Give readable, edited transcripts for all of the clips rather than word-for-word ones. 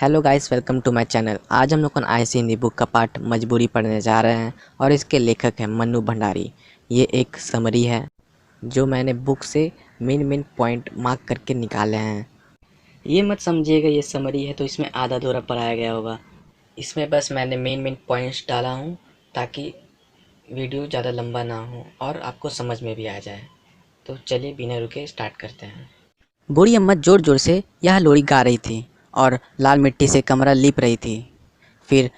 Hello guys, welcome to my channel. आज हम लोग आईसी हिंदी बुक का पार्ट मजबूरी पढ़ने जा रहे हैं और इसके लेखक हैं मन्नू भंडारी। ये एक समरी है जो मैंने बुक से मेन पॉइंट मार्क करके निकाले हैं। ये मत समझिएगा ये समरी है तो इसमें आधा अधूरा पढ़ाया गया होगा। इसमें बस मैंने मेन पॉइंट्स डाला हूँ ताकि वीडियो ज़्यादा लंबा ना हो और आपको समझ में भी आ जाए। तो चलिए बिना रुके स्टार्ट करते हैं। बूढ़ी अम्मा ज़ोर ज़ोर से यह लोरी गा रही थी और लाल मिट्टी से कमरा लीप रही थी। फिर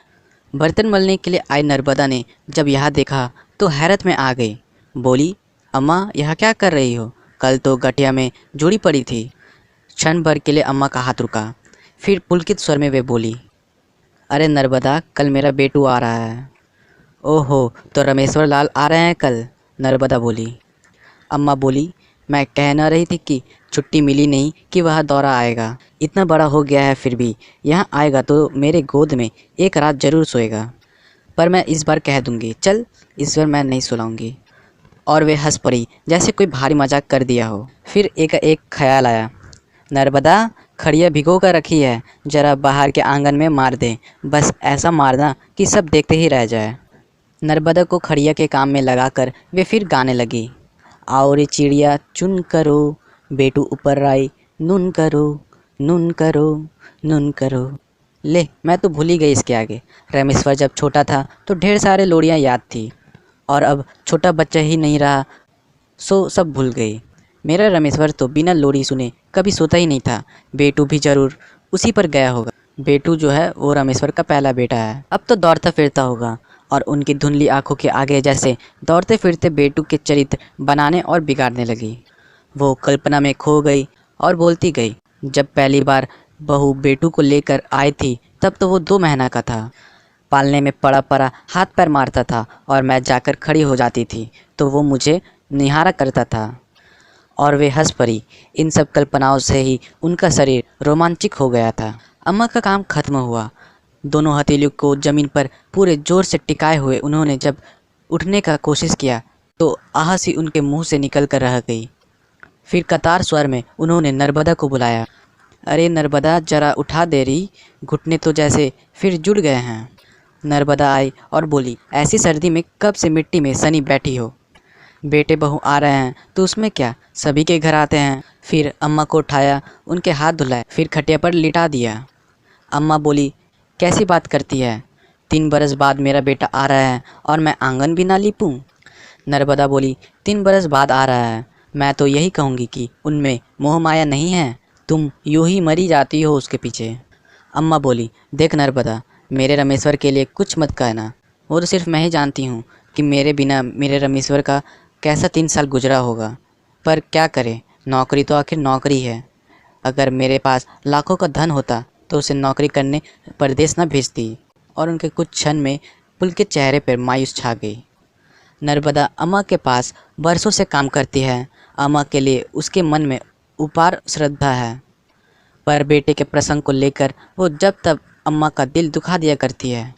बर्तन मलने के लिए आई नर्मदा ने जब यह देखा तो हैरत में आ गई। बोली, अम्मा यह क्या कर रही हो? कल तो गठिया में जुड़ी पड़ी थी। क्षण भर के लिए अम्मा का हाथ रुका। फिर पुलकित स्वर में वे बोली, अरे नर्मदा, कल मेरा बेटू आ रहा है। ओहो, तो रमेश्वर लाल आ रहे हैं कल? नर्मदा बोली। अम्मा बोली, मैं कह न रही थी कि छुट्टी मिली नहीं कि वह दौरा आएगा। इतना बड़ा हो गया है फिर भी यहाँ आएगा तो मेरे गोद में एक रात जरूर सोएगा। पर मैं इस बार कह दूंगी, चल इस बार मैं नहीं सुलाऊंगी। और वे हंस पड़ी जैसे कोई भारी मजाक कर दिया हो। फिर एक ख्याल आया, नर्मदा खड़िया भिगो कर रखी है, जरा बाहर के आंगन में मार दे। बस ऐसा मारना कि सब देखते ही रह जाए। नर्मदा को खड़िया के काम में लगाकर वे फिर गाने लगी। आओ रे चिड़िया चुन करो, बेटू ऊपर आई नून करो, नून करो, नून करो। ले, मैं तो भूल ही गई इसके आगे। रमेश्वर जब छोटा था तो ढेर सारे लोरियां याद थी और अब छोटा बच्चा ही नहीं रहा सो सब भूल गई। मेरा रमेश्वर तो बिना लोरी सुने कभी सोता ही नहीं था। बेटू भी जरूर उसी पर गया होगा। बेटू जो है वो रमेश्वर का पहला बेटा है। अब तो दौड़ता फिरता होगा और उनकी धुंधली आंखों के आगे जैसे दौड़ते फिरते बेटू के चरित्र बनाने और बिगाड़ने लगी। वो कल्पना में खो गई और बोलती गई, जब पहली बार बहू बेटू को लेकर आई थी तब तो वो 2 महीना का था। पालने में पड़ा पड़ा हाथ पैर मारता था और मैं जाकर खड़ी हो जाती थी तो वो मुझे निहारा करता था। और वे हंस पड़ी। इन सब कल्पनाओं से ही उनका शरीर रोमांचित हो गया था। अम्मा का काम खत्म हुआ। दोनों हथेलियों को जमीन पर पूरे जोर से टिकाए हुए उन्होंने जब उठने का कोशिश किया तो आह सी उनके मुंह से निकल कर रह गई। फिर कतार स्वर में उन्होंने नर्मदा को बुलाया। अरे नर्मदा, जरा उठा दे रही, घुटने तो जैसे फिर जुड़ गए हैं। नर्मदा आई और बोली, ऐसी सर्दी में कब से मिट्टी में सनी बैठी हो? बेटे बहू आ रहे हैं तो उसमें क्या, सभी के घर आते हैं। फिर अम्मा को उठाया, उनके हाथ धुलाए, फिर खटिया पर लिटा दिया। अम्मा बोली, कैसी बात करती है? 3 बरस बाद मेरा बेटा आ रहा है और मैं आंगन भी ना लीपूं? नर्मदा बोली, 3 बरस बाद आ रहा है, मैं तो यही कहूँगी कि उनमें मोह माया नहीं है। तुम यूं ही मरी जाती हो उसके पीछे। अम्मा बोली, देख नर्मदा, मेरे रमेश्वर के लिए कुछ मत कहना। वो तो सिर्फ मैं ही जानती हूँ कि मेरे बिना मेरे रमेश्वर का कैसा 3 साल गुजरा होगा। पर क्या करें, नौकरी तो आखिर नौकरी है। अगर मेरे पास लाखों का धन होता तो उसे नौकरी करने परदेश न भेजती। और उनके कुछ क्षण में पुलकित चेहरे पर मायूस छा गई। नर्मदा अम्मा के पास बरसों से काम करती है। अम्मा के लिए उसके मन में अपार श्रद्धा है, पर बेटे के प्रसंग को लेकर वो जब तब अम्मा का दिल दुखा दिया करती है।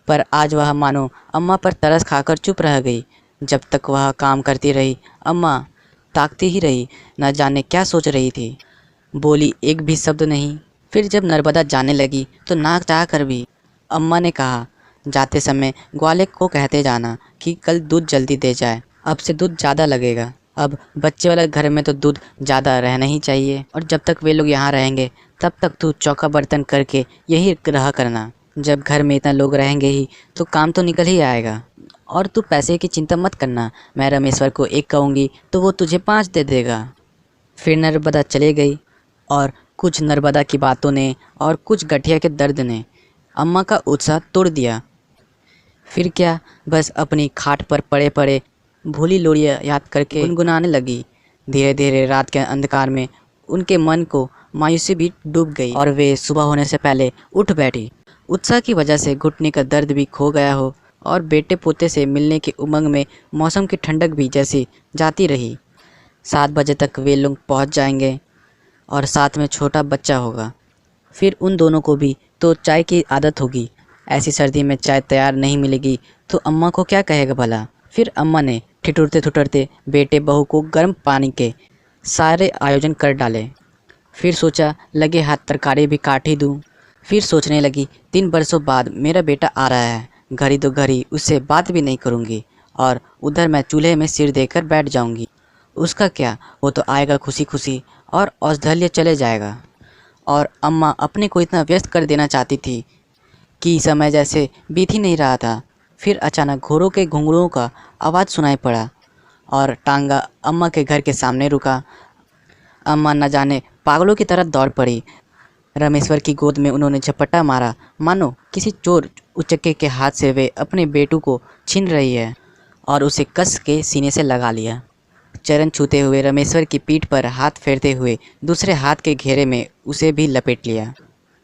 पर आज वह मानो अम्मा पर तरस खाकर चुप रह गई। जब तक वह काम करती रही अम्मा ताकती ही रही, न जाने क्या सोच रही थी। बोली एक भी शब्द नहीं। फिर जब नर्मदा जाने लगी तो नाक चाह कर भी अम्मा ने कहा, जाते समय ग्वाले को कहते जाना कि कल दूध जल्दी दे जाए, अब से दूध ज़्यादा लगेगा। अब बच्चे वाले घर में तो दूध ज़्यादा रहना ही चाहिए और जब तक वे लोग यहाँ रहेंगे तब तक तू चौका बर्तन करके यही रहा करना। जब घर में इतना लोग रहेंगे ही तो काम तो निकल ही आएगा। और तू पैसे की चिंता मत करना, मैं रमेश्वर को 1 कहूँगी तो वो तुझे 5 दे देगा। फिर नर्मदा चले गई और कुछ नर्मदा की बातों ने और कुछ गठिया के दर्द ने अम्मा का उत्साह तोड़ दिया। फिर क्या, बस अपनी खाट पर पड़े पड़े भूली लोरियां याद करके गुनगुनाने लगी। धीरे धीरे रात के अंधकार में उनके मन को मायूसी भी डूब गई और वे सुबह होने से पहले उठ बैठी। उत्साह की वजह से घुटने का दर्द भी खो गया हो और बेटे पोते से मिलने की उमंग में मौसम की ठंडक भी जैसी जाती रही। 7 बजे तक वे लोग पहुंच जाएंगे और साथ में छोटा बच्चा होगा। फिर उन दोनों को भी तो चाय की आदत होगी। ऐसी सर्दी में चाय तैयार नहीं मिलेगी तो अम्मा को क्या कहेगा भला। फिर अम्मा ने ठिठुरते ठुठुरते बेटे बहू को गर्म पानी के सारे आयोजन कर डाले। फिर सोचा लगे हाथ तरकारी भी काट ही दूँ। फिर सोचने लगी, 3 बरसों बाद मेरा बेटा आ रहा है, घड़ी तो घड़ी उससे बात भी नहीं करूँगी और उधर मैं चूल्हे में सिर देकर बैठ जाऊँगी। उसका क्या, वो तो आएगा खुशी खुशी और औषधल्य चले जाएगा। और अम्मा अपने को इतना व्यस्त कर देना चाहती थी कि समय जैसे बीत ही नहीं रहा था। फिर अचानक घोड़ों के घुंघरुओं का आवाज़ सुनाई पड़ा और टांगा अम्मा के घर के सामने रुका। अम्मा न जाने पागलों की तरह दौड़ पड़ी। रमेश्वर की गोद में उन्होंने झपट्टा मारा, मानो किसी चोर उचक्के के हाथ से वे अपने बेटू को छीन रही है, और उसे कस के सीने से लगा लिया। चरण छूते हुए रमेश्वर की पीठ पर हाथ फेरते हुए दूसरे हाथ के घेरे में उसे भी लपेट लिया।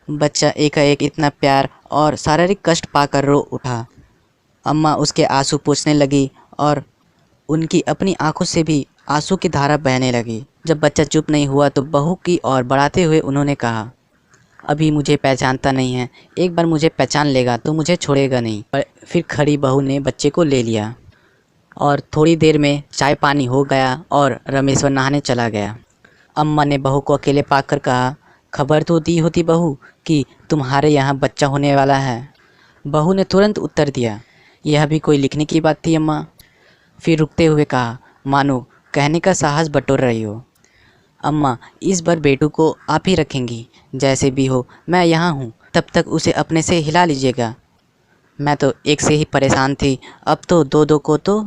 बच्चा एकाएक इतना प्यार और शारीरिक कष्ट पाकर रो उठा। अम्मा उसके आंसू पोंछने लगी और उनकी अपनी आंखों से भी आंसू की धारा बहने लगी। जब बच्चा चुप नहीं हुआ तो बहू की ओर बढ़ाते हुए उन्होंने कहा, अभी मुझे पहचानता नहीं है, एक बार मुझे पहचान लेगा तो मुझे छोड़ेगा नहीं। पर फिर खड़ी बहू ने बच्चे को ले लिया और थोड़ी देर में चाय पानी हो गया और रमेश्वर नहाने चला गया। अम्मा ने बहू को अकेले पाकर कहा, खबर तो दी होती बहू कि तुम्हारे यहाँ बच्चा होने वाला है। बहू ने तुरंत उत्तर दिया, यह भी कोई लिखने की बात थी अम्मा। फिर रुकते हुए कहा, मानो कहने का साहस बटोर रही हो। अम्मा, इस बार बेटू को आप ही रखेंगी, जैसे भी हो मैं यहाँ हूँ, तब तक उसे अपने से हिला लीजिएगा। मैं तो एक से ही परेशान थी, अब तो दो दो को तो।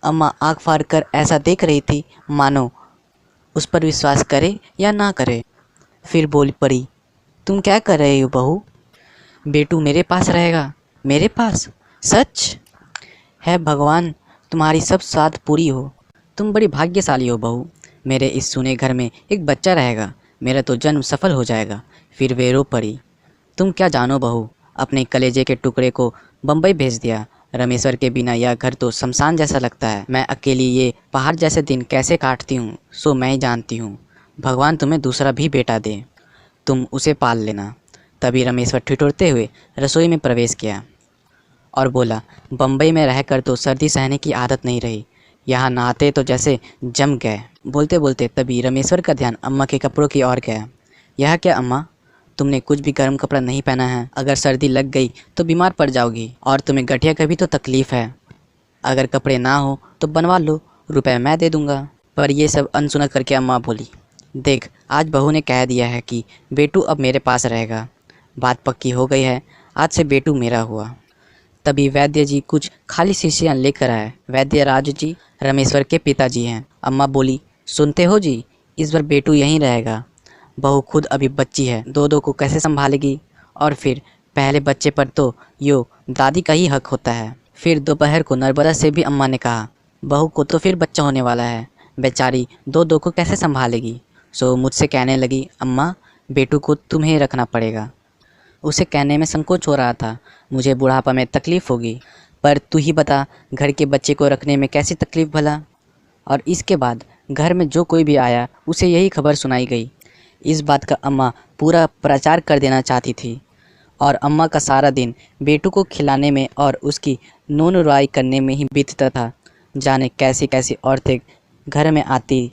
अम्मा आँख फाड़ कर ऐसा देख रही थी मानो उस पर विश्वास करे या ना करे। फिर बोल पड़ी, तुम क्या कर रहे हो बहू? बेटू मेरे पास रहेगा। मेरे पास? सच है भगवान, तुम्हारी सब साध पूरी हो। तुम बड़ी भाग्यशाली हो बहू। मेरे इस सुने घर में एक बच्चा रहेगा, मेरा तो जन्म सफल हो जाएगा। फिर वे रो पड़ी। तुम क्या जानो बहू, अपने कलेजे के टुकड़े को बम्बई भेज दिया। रमेश्वर के बिना यह घर तो शमशान जैसा लगता है। मैं अकेली ये पहाड़ जैसे दिन कैसे काटती हूँ सो मैं ही जानती हूँ। भगवान तुम्हें दूसरा भी बेटा दे, तुम उसे पाल लेना। तभी रमेश्वर ठिठुरते हुए रसोई में प्रवेश किया और बोला, बम्बई में रहकर तो सर्दी सहने की आदत नहीं रही, यहाँ नहाते तो जैसे जम गए। बोलते बोलते तभी रमेश्वर का ध्यान अम्मा के कपड़ों की ओर गया। यह क्या अम्मा, तुमने कुछ भी गर्म कपड़ा नहीं पहना है। अगर सर्दी लग गई तो बीमार पड़ जाओगी, और तुम्हें गठिया का भी तो तकलीफ़ है। अगर कपड़े ना हो तो बनवा लो, रुपए मैं दे दूँगा। पर ये सब अनसुना करके अम्मा बोली, देख आज बहू ने कह दिया है कि बेटू अब मेरे पास रहेगा। बात पक्की हो गई है, आज से बेटू मेरा हुआ। तभी वैद्य जी कुछ खाली शीशियाँ लेकर आए। वैद्य राज जी रमेश्वर के पिताजी हैं। अम्मा बोली, सुनते हो जी, इस बार बेटू यहीं रहेगा। बहू खुद अभी बच्ची है, दो दो को कैसे संभालेगी? और फिर पहले बच्चे पर तो यो दादी का ही हक होता है। फिर दोपहर को नर्मदा से भी अम्मा ने कहा, बहू को तो फिर बच्चा होने वाला है, बेचारी दो दो को कैसे संभालेगी? सो मुझसे कहने लगी, अम्मा बेटू को तुम्हें रखना पड़ेगा। उसे कहने में संकोच हो रहा था, मुझे बुढ़ापा में तकलीफ़ होगी, पर तू ही बता घर के बच्चे को रखने में कैसी तकलीफ़ भला। और इसके बाद घर में जो कोई भी आया उसे यही खबर सुनाई गई। इस बात का अम्मा पूरा प्रचार कर देना चाहती थी, और अम्मा का सारा दिन बेटू को खिलाने में और उसकी नून रुआई करने में ही बीतता था। जाने कैसी कैसी औरतें घर में आती,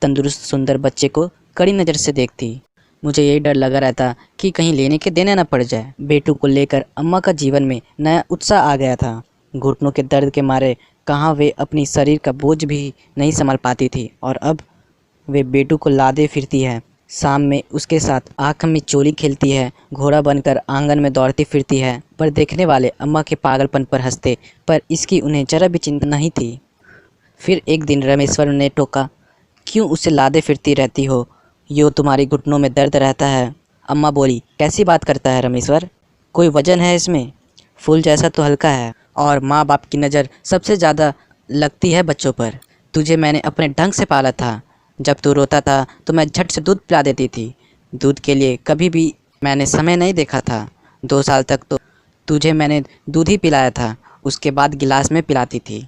तंदुरुस्त सुंदर बच्चे को कड़ी नज़र से देखती। मुझे यही डर लगा रहता कि कहीं लेने के देने न पड़ जाए। बेटू को लेकर अम्मा का जीवन में नया उत्साह आ गया था। घुटनों के दर्द के मारे कहाँ वे अपनी शरीर का बोझ भी नहीं संभाल पाती थी, और अब वे बेटू को लादे फिरती है। शाम में उसके साथ आँख में चोली खेलती है, घोड़ा बनकर आंगन में दौड़ती फिरती है। पर देखने वाले अम्मा के पागलपन पर हंसते, पर इसकी उन्हें जरा भी चिंता नहीं थी। फिर एक दिन रमेश्वर ने टोका, क्यों उसे लादे फिरती रहती हो, यो तुम्हारी घुटनों में दर्द रहता है। अम्मा बोली, कैसी बात करता है रमेश्वर, कोई वजन है इसमें? फूल जैसा तो हल्का है, और माँ बाप की नज़र सबसे ज़्यादा लगती है बच्चों पर। तुझे मैंने अपने ढंग से पाला था। जब तू रोता था तो मैं झट से दूध पिला देती थी। दूध के लिए कभी भी मैंने समय नहीं देखा था। 2 साल तक तो तुझे मैंने दूध ही पिलाया था, उसके बाद गिलास में पिलाती थी।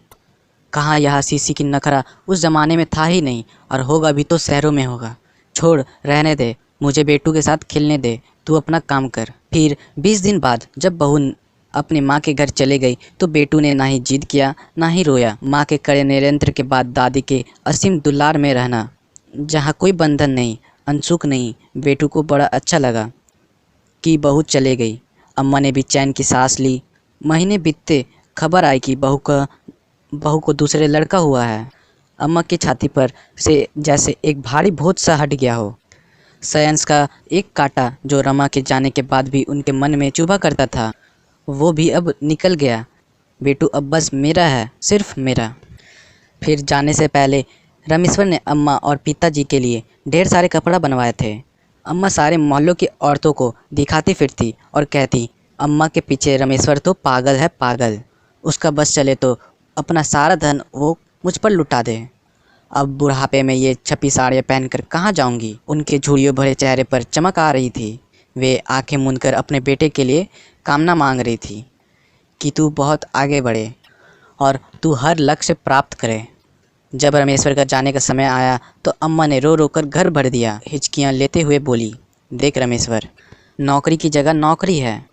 कहाँ यह सीसी की नखरा उस ज़माने में था ही नहीं, और होगा भी तो शहरों में होगा। छोड़, रहने दे, मुझे बेटू के साथ खेलने दे, तू अपना काम कर। फिर 20 दिन बाद जब बहू अपनी माँ के घर चले गई तो बेटू ने ना ही जिद किया ना ही रोया। माँ के कड़े नियंत्रण के बाद दादी के असीम दुलार में रहना, जहाँ कोई बंधन नहीं, अनसुख नहीं, बेटू को बड़ा अच्छा लगा। कि बहू चले गई। अम्मा ने भी चैन की सांस ली। महीने बीतते खबर आई कि बहू को दूसरे लड़का हुआ है। अम्मा की छाती पर से जैसे एक भारी बोझ सा हट गया हो। साइंस का एक कांटा जो रमा के जाने के बाद भी उनके मन में चुभा करता था, वो भी अब निकल गया। बेटू अब बस मेरा है, सिर्फ मेरा। फिर जाने से पहले रामेश्वर ने अम्मा और पिताजी के लिए ढेर सारे कपड़ा बनवाए थे। अम्मा सारे मोहल्लों की औरतों को दिखाती फिरती और कहती, अम्मा के पीछे रामेश्वर तो पागल है, पागल। उसका बस चले तो अपना सारा धन वो मुझ पर लुटा दे। अब बुढ़ापे में ये छपी साड़ियाँ पहनकर कहाँ जाऊंगी। उनके झुर्रियों भरे चेहरे पर चमक आ रही थी। वे आंखें मूंदकर अपने बेटे के लिए कामना मांग रही थी कि तू बहुत आगे बढ़े और तू हर लक्ष्य प्राप्त करे। जब रामेश्वर का जाने का समय आया तो अम्मा ने रो रो कर घर भर दिया। हिचकियाँ लेते हुए बोली, देख रामेश्वर, नौकरी की जगह नौकरी है।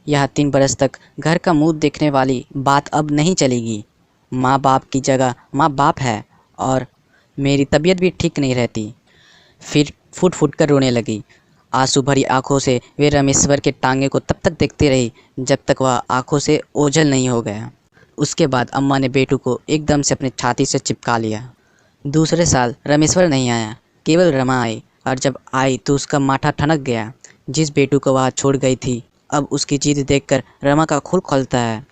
यह 3 बरस तक घर का मुंह देखने वाली बात अब नहीं चलेगी। माँ बाप की जगह माँ बाप है और मेरी तबीयत भी ठीक नहीं रहती। फिर फूट फूट कर रोने लगी। आंसू भरी आंखों से वे रामेश्वर के टांगे को तब तक देखती रही जब तक वह आंखों से ओझल नहीं हो गया। उसके बाद अम्मा ने बेटू को एकदम से अपनी छाती से चिपका लिया। दूसरे साल रामेश्वर नहीं आया, केवल रमा आई, और जब आई तो उसका माथा ठनक गया। जिस बेटू को वह छोड़ गई थी, अब उसकी जिद देखकर रमा का खून खौलता है।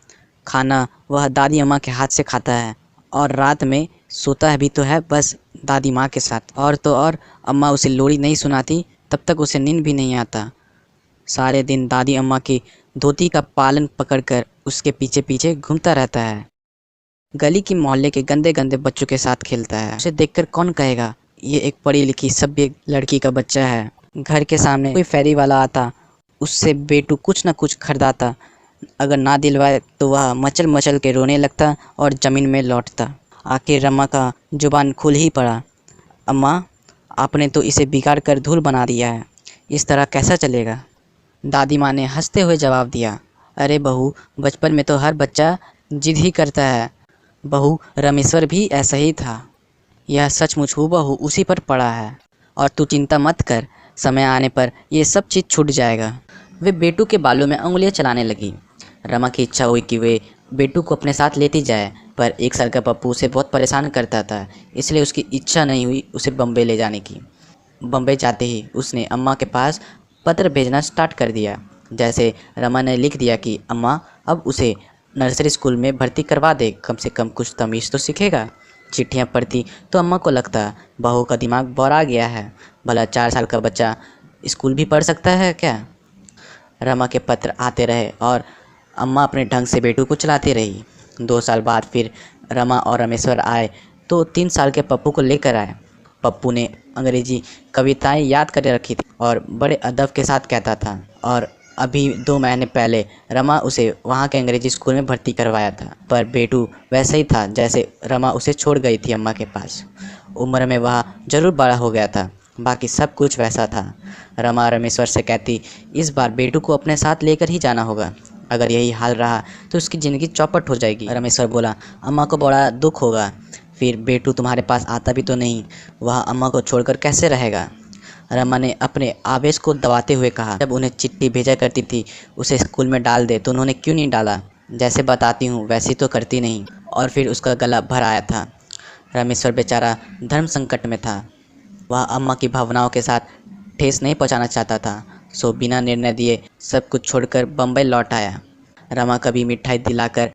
खाना वह दादी अम्मा के हाथ से खाता है और रात में सोता है भी तो है बस दादी माँ के साथ। और तो और अम्मा उसे लोरी नहीं सुनाती तब तक उसे नींद भी नहीं आता। सारे दिन दादी अम्मा की धोती का पालन पकड़कर उसके पीछे पीछे घूमता रहता है। गली की मोहल्ले के गंदे गंदे बच्चों के साथ खेलता है। उसे देखकर कौन कहेगा ये एक पढ़ी लिखी सभ्य लड़की का बच्चा है। घर के सामने कोई फेरी वाला आता, उससे बेटू कुछ न कुछ खरीदाता। अगर ना दिलवाए तो वह मचल मचल के रोने लगता और ज़मीन में लौटता। आखिर रमा का जुबान खुल ही पड़ा, अम्मा आपने तो इसे बिगाड़ कर धूल बना दिया है, इस तरह कैसा चलेगा। दादी माँ ने हंसते हुए जवाब दिया, अरे बहू, बचपन में तो हर बच्चा जिद ही करता है। बहू, रामेश्वर भी ऐसा ही था। यह सचमुच हूबहू उसी पर पड़ा है और तू चिंता मत कर, समय आने पर ये सब चीज़ छूट जाएगा। वे बेटू के बालों में उंगलियां चलाने लगी। रमा की इच्छा हुई कि वे बेटू को अपने साथ लेती जाए, पर 1 साल का पप्पू उसे बहुत परेशान करता था, इसलिए उसकी इच्छा नहीं हुई उसे बम्बई ले जाने की। बम्बई जाते ही उसने अम्मा के पास पत्र भेजना स्टार्ट कर दिया। जैसे रमा ने लिख दिया कि अम्मा अब उसे नर्सरी स्कूल में भर्ती करवा दे, कम से कम कुछ तमीज़ तो सीखेगा। चिट्ठियाँ पढ़ती तो अम्मा को लगता बहू का दिमाग बौरा गया है, भला 4 साल का बच्चा स्कूल भी पढ़ सकता है क्या। रमा के पत्र आते रहे और अम्मा अपने ढंग से बेटू को चलाती रही। 2 साल बाद फिर रमा और रामेश्वर आए तो 3 साल के पप्पू को लेकर आए। पप्पू ने अंग्रेजी कविताएं याद कर रखी थी और बड़े अदब के साथ कहता था, और अभी 2 महीने पहले रमा उसे वहाँ के अंग्रेजी स्कूल में भर्ती करवाया था। पर बेटू वैसा ही था जैसे रमा उसे छोड़ गई थी अम्मा के पास। उम्र में वह ज़रूर बड़ा हो गया था, बाकी सब कुछ वैसा था। रमा रामेश्वर से कहती, इस बार बेटू को अपने साथ लेकर ही जाना होगा, अगर यही हाल रहा तो उसकी ज़िंदगी चौपट हो जाएगी। रामेश्वर बोला, अम्मा को बड़ा दुख होगा, फिर बेटू तुम्हारे पास आता भी तो नहीं, वह अम्मा को छोड़कर कैसे रहेगा। रमा ने अपने आवेश को दबाते हुए कहा, जब उन्हें चिट्ठी भेजा करती थी उसे स्कूल में डाल दे तो उन्होंने क्यों नहीं डाला। जैसे बताती हूँ वैसे तो करती नहीं। और फिर उसका गला भर आया था। रामेश्वर बेचारा धर्म संकट में था। वह अम्मा की भावनाओं के साथ ठेस नहीं पहुँचाना चाहता था, सो बिना निर्णय दिए सब कुछ छोड़कर बम्बई लौट आया। रमा कभी मिठाई दिलाकर,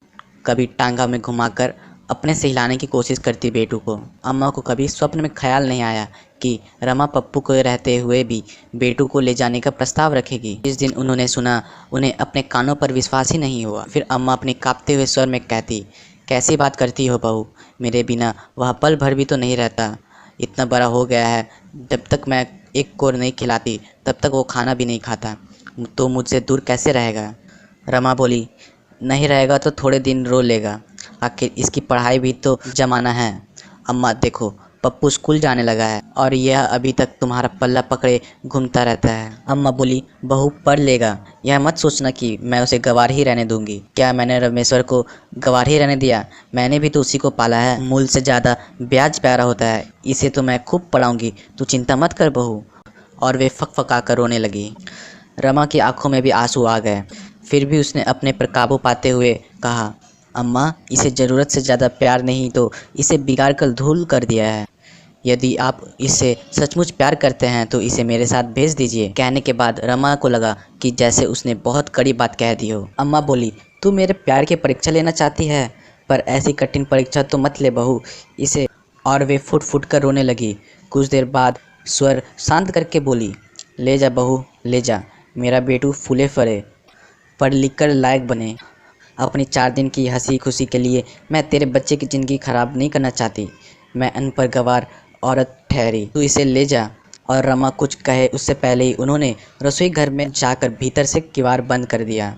कभी टांगा में घुमाकर अपने से हिलाने की कोशिश करती बेटू को। अम्मा को कभी स्वप्न में ख्याल नहीं आया कि रमा पप्पू को रहते हुए भी बेटू को ले जाने का प्रस्ताव रखेगी। जिस दिन उन्होंने सुना उन्हें अपने कानों पर विश्वास ही नहीं हुआ। फिर अम्मा अपने कांपते हुए स्वर में कहती, कैसी बात करती हो बहू, मेरे बिना वह पल भर भी तो नहीं रहता। इतना बड़ा हो गया है, जब तक मैं एक कोर नहीं खिलाती तब तक वो खाना भी नहीं खाता, तो मुझसे दूर कैसे रहेगा। रमा बोली, नहीं रहेगा तो थोड़े दिन रो लेगा, आखिर इसकी पढ़ाई भी तो जमाना है। अम्मा देखो, पप्पू स्कूल जाने लगा है और यह अभी तक तुम्हारा पल्ला पकड़े घूमता रहता है। अम्मा बोली, बहू पढ़ लेगा, यह मत सोचना कि मैं उसे गंवार ही रहने दूंगी। क्या मैंने रामेश्वर को गंवार ही रहने दिया, मैंने भी तो उसी को पाला है। मूल से ज़्यादा ब्याज प्यारा होता है, इसे तो मैं खूब पढ़ाऊँगी, तू चिंता मत कर बहू। और वे फकफका कर रोने लगी। रमा की आंखों में भी आंसू आ गए। फिर भी उसने अपने पर काबू पाते हुए कहा, अम्मा, इसे ज़रूरत से ज़्यादा प्यार नहीं तो इसे बिगाड़ कर धूल कर दिया है। यदि आप इससे सचमुच प्यार करते हैं तो इसे मेरे साथ भेज दीजिए। कहने के बाद रमा को लगा कि जैसे उसने बहुत कड़ी बात कह दी हो। अम्मा बोली, तू मेरे प्यार की परीक्षा लेना चाहती है, पर ऐसी कठिन परीक्षा तो मत ले बहू, इसे। और वे फुट फुट कर रोने लगी। कुछ देर बाद स्वर शांत करके बोली, ले जा बहू, ले जा। मेरा बेटू फूले फरे, पढ़ लिख कर लायक बने। अपनी 4 दिन की हंसी खुशी के लिए मैं तेरे बच्चे की ज़िंदगी ख़राब नहीं करना चाहती। मैं अनपढ़ गंवार औरत ठहरी, तू इसे ले जा। और रमा कुछ कहे उससे पहले ही उन्होंने रसोई घर में जाकर भीतर से किवाड़ बंद कर दिया।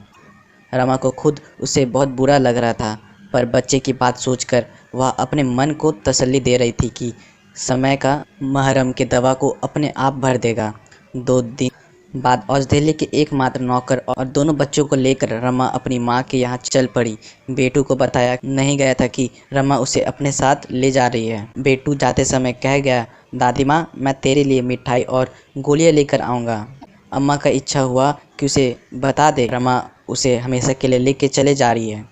रमा को खुद उससे बहुत बुरा लग रहा था, पर बच्चे की बात सोचकर वह अपने मन को तसल्ली दे रही थी कि समय का महरम के दवा को अपने आप भर देगा। 2 दिन बाद औषधालय के एकमात्र नौकर और दोनों बच्चों को लेकर रमा अपनी माँ के यहाँ चल पड़ी। बेटू को बताया नहीं गया था कि रमा उसे अपने साथ ले जा रही है। बेटू जाते समय कह गया, दादी माँ, मैं तेरे लिए मिठाई और गोलियाँ लेकर आऊँगा। अम्मा का इच्छा हुआ कि उसे बता दे रमा उसे हमेशा के लिए लेके चले जा रही है,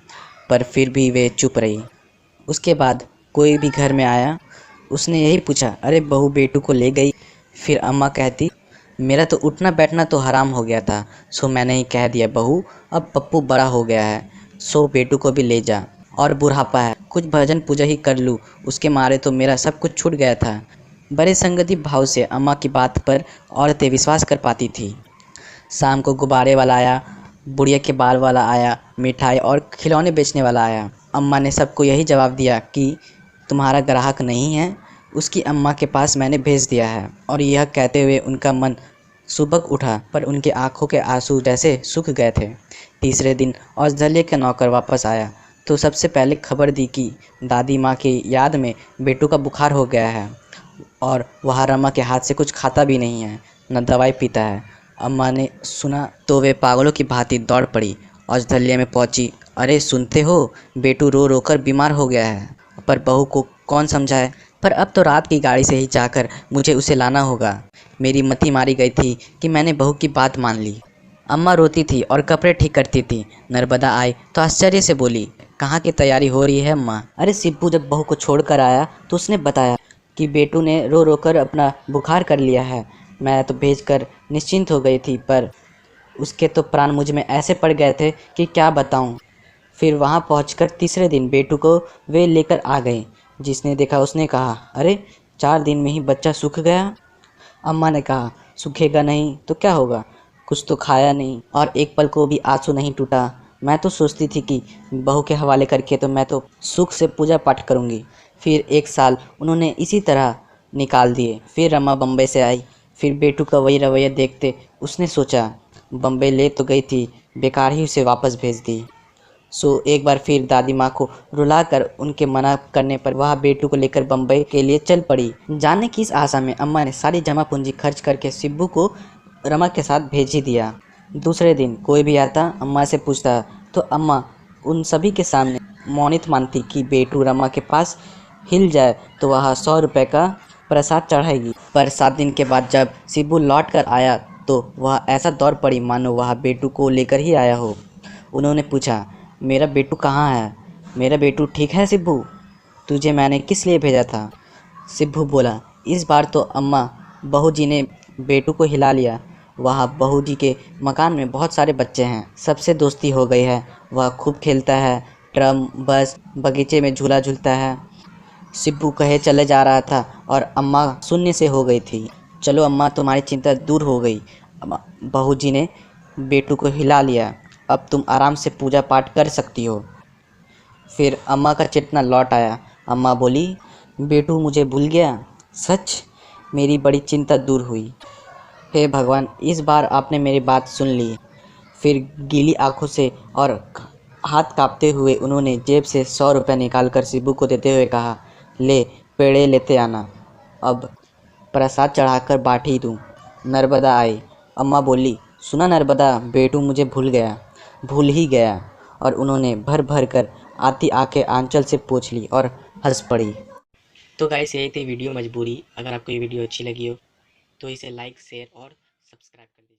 पर फिर भी वे चुप रही। उसके बाद कोई भी घर में आया, उसने यही पूछा, अरे बहू बेटू को ले गई? फिर अम्मा कहती, मेरा तो उठना बैठना तो हराम हो गया था, सो मैंने ही कह दिया बहू, अब पप्पू बड़ा हो गया है, सो बेटू को भी ले जा। और बुढ़ापा है, कुछ भजन पूजा ही कर लूँ, उसके मारे तो मेरा सब कुछ छूट गया था। बड़े संगति भाव से अम्मा की बात पर औरतें विश्वास कर पाती थी। शाम को गुब्बारे वाला आया, बुढ़िया के बाल वाला आया, मिठाई और खिलौने बेचने वाला आया। अम्मा ने सबको यही जवाब दिया कि तुम्हारा ग्राहक नहीं है, उसकी अम्मा के पास मैंने भेज दिया है। और यह कहते हुए उनका मन सुबक उठा, पर उनकी आंखों के आंसू जैसे सूख गए थे। तीसरे दिन औषधालय का नौकर वापस आया तो सबसे पहले खबर दी कि दादी माँ की याद में बेटू का बुखार हो गया है और वह रमा के हाथ से कुछ खाता भी नहीं है, न दवाई पीता है। अम्मा ने सुना तो वे पागलों की भांति दौड़ पड़ी, औषधालय में पहुंची। अरे सुनते हो, बेटू रो रो कर बीमार हो गया है, पर बहू को कौन समझाए? पर अब तो रात की गाड़ी से ही जाकर मुझे उसे लाना होगा। मेरी मति मारी गई थी कि मैंने बहू की बात मान ली। अम्मा रोती थी और कपड़े ठीक करती थी। नर्मदा आई तो आश्चर्य से बोली, कहाँ की तैयारी हो रही है अम्मा? अरे सिब्बू जब बहू को छोड़कर आया तो उसने बताया कि बेटू ने रो रो कर अपना बुखार कर लिया है। मैं तो भेजकर निश्चिंत हो गई थी, पर उसके तो प्राण मुझ में ऐसे पड़ गए थे कि क्या बताऊं। फिर वहां पहुंचकर तीसरे दिन बेटू को वे लेकर आ गए। जिसने देखा उसने कहा, अरे 4 दिन में ही बच्चा सूख गया। अम्मा ने कहा, सूखेगा नहीं तो क्या होगा, कुछ तो खाया नहीं और एक पल को भी आंसू नहीं टूटा। मैं तो सोचती थी कि बहू के हवाले करके तो मैं तो सुख से पूजा पाठ करूँगी। फिर 1 साल उन्होंने इसी तरह निकाल दिए। फिर रमा बम्बई से आई। फिर बेटू का वही रवैया देखते उसने सोचा, बम्बई ले तो गई थी, बेकार ही उसे वापस भेज दी। सो एक बार फिर दादी माँ को रुलाकर उनके मना करने पर वह बेटू को लेकर बम्बई के लिए चल पड़ी। जाने की इस आशा में अम्मा ने सारी जमा पूंजी खर्च करके सिब्बू को रमा के साथ भेज ही दिया। दूसरे दिन कोई भी आता अम्मा से पूछता तो अम्मा उन सभी के सामने मौनित मानती कि बेटू रमा के पास हिल जाए तो वह 100 रुपये का प्रसाद चढ़ाएगी। पर 7 दिन के बाद जब सिब्बू लौट कर आया तो वह ऐसा दौड़ पड़ी मानो वह बेटू को लेकर ही आया हो। उन्होंने पूछा, मेरा बेटू कहाँ है? मेरा बेटू ठीक है सिब्बू? तुझे मैंने किस लिए भेजा था? सिब्बू बोला, इस बार तो अम्मा बहू जी ने बेटू को हिला लिया। वहाँ बहू जी के मकान में बहुत सारे बच्चे हैं, सबसे दोस्ती हो गई है। वह खूब खेलता है, ट्रम, बस, बगीचे में झूला झूलता है। सिब्बू कहे चले जा रहा था और अम्मा शून्य से हो गई थी। चलो अम्मा, तुम्हारी चिंता दूर हो गई। बहू जी ने बेटू को हिला लिया, अब तुम आराम से पूजा पाठ कर सकती हो। फिर अम्मा का चेतना लौट आया। अम्मा बोली, बेटू मुझे भूल गया? सच? मेरी बड़ी चिंता दूर हुई। हे भगवान, इस बार आपने मेरी बात सुन ली। फिर गीली आंखों से और हाथ कांपते हुए उन्होंने जेब से 100 रुपये निकालकर सिब्बू को देते हुए कहा, ले पेड़े लेते आना, अब प्रसाद चढ़ाकर बाँट ही दूँ। नर्मदा आई। अम्मा बोली, सुना नर्मदा, बेटू मुझे भूल गया, भूल ही गया। और उन्होंने भर भर कर आती आंखें आंचल से पोंछ ली और हंस पड़ी। तो गाइस, यही थी वीडियो मजबूरी। अगर आपको ये वीडियो अच्छी लगी हो तो इसे लाइक, शेयर और सब्सक्राइब कर दीजिए।